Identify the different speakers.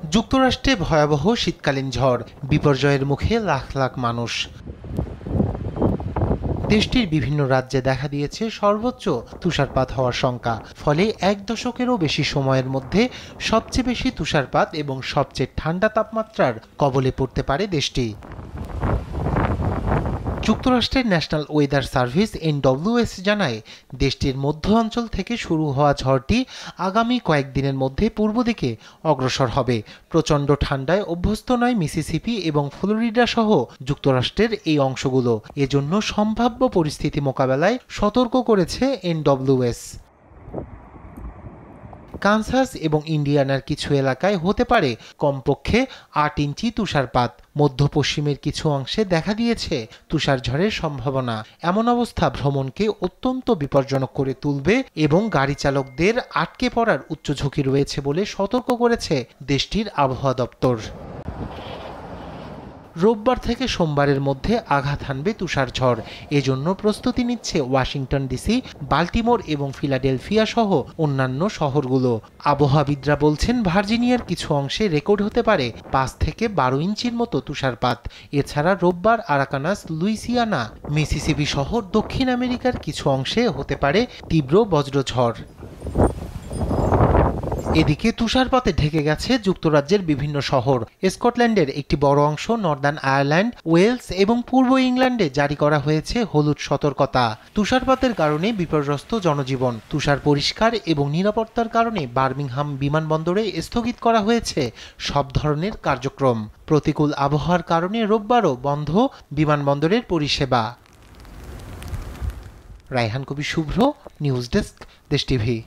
Speaker 1: যুক্তরাষ্ট্রে ভয়াবহ শীতকালীন ঝড়, বিপর্যয়ের মুখে লাখ লাখ মানুষ। দেশটির বিভিন্ন রাজ্যে দেখা দিয়েছে সর্বোচ্চ তুষারপাত হওয়ার শঙ্কা। ফলে এক দশকেরও বেশি সময়ের মধ্যে সবচেয়ে বেশি তুষারপাত এবং সবচেয়ে ঠান্ডা তাপমাত্রার কবলে পড়তে পারে দেশটি। যুক্তরাষ্ট্রের ন্যাশনাল ওয়েদার সার্ভিস NWS জানায়, দেশটির মধ্য অঞ্চল থেকে শুরু হওয়া ঝড়টি আগামী কয়েকদিনের মধ্যে পূর্ব দিকে অগ্রসর হবে। প্রচণ্ড ঠান্ডায় অভ্যস্ত নয় মিসিসিপি এবং ফ্লোরিডা সহ যুক্তরাষ্ট্রের এই অংশগুলো। এজন্য সম্ভাব্য পরিস্থিতি মোকাবেলায় সতর্ক করেছে NWS। কানসাস এবং ইন্ডিয়ানার কিছু এলাকায় হতে পারে কমপক্ষে ৮ ইঞ্চি তুষারপাত। মধ্য পশ্চিমের কিছু অংশে দেখা দিয়েছে তুষারঝড়ের সম্ভাবনা। এমন অবস্থা ভ্রমণকে অত্যন্ত বিপজ্জনক করে তুলবে এবং গাড়ি চালকদের আটকে পড়ার উচ্চ ঝুঁকি রয়েছে বলে সতর্ক করেছে দেশটির আবহাওয়া দপ্তর। রোববার থেকে সোমবারের মধ্যে আঘাত হানবে তুষারঝড়। এজন্য প্রস্তুতি নিচ্ছে ওয়াশিংটন ডিসি, বাল্টিমোর এবং ফিলাডেলফিয়া সহ অন্যান্য শহরগুলো। আবহাওয়াবিদরা বলছেন, ভার্জিনিয়ার কিছু অংশে রেকর্ড হতে পারে ৫ থেকে ১২ ইঞ্চির মতো তুষারপাত। এছাড়া রোববার আরাকানাস, লুইসিয়ানা, মিসিসিপি সহ দক্ষিণ আমেরিকার কিছু অংশে হতে পারে তীব্র বজ্রঝড়। এদিকে তুষারপাতে ঢেকে গেছে যুক্তরাজ্যের বিভিন্ন শহর। স্কটল্যান্ডের একটি বড় অংশ, নর্দার্ন আয়ারল্যান্ড, ওয়েলস এবং পূর্ব ইংল্যান্ডে জারি করা হয়েছে হলুদ সতর্কতা। তুষারপাতের কারণে বিপর্যস্ত জনজীবন। তুষার পরিষ্কার এবং নিরাপত্তার কারণে বার্মিংহাম বিমানবন্দরে স্থগিত করা হয়েছে সব ধরনের কার্যক্রম। প্রতিকূল আবহাওয়ার কারণে রোববারও বন্ধ বিমানবন্দরের পরিষেবা। রায়হান কবির শুভ্র, নিউজ ডেস্ক, দেশ টিভি।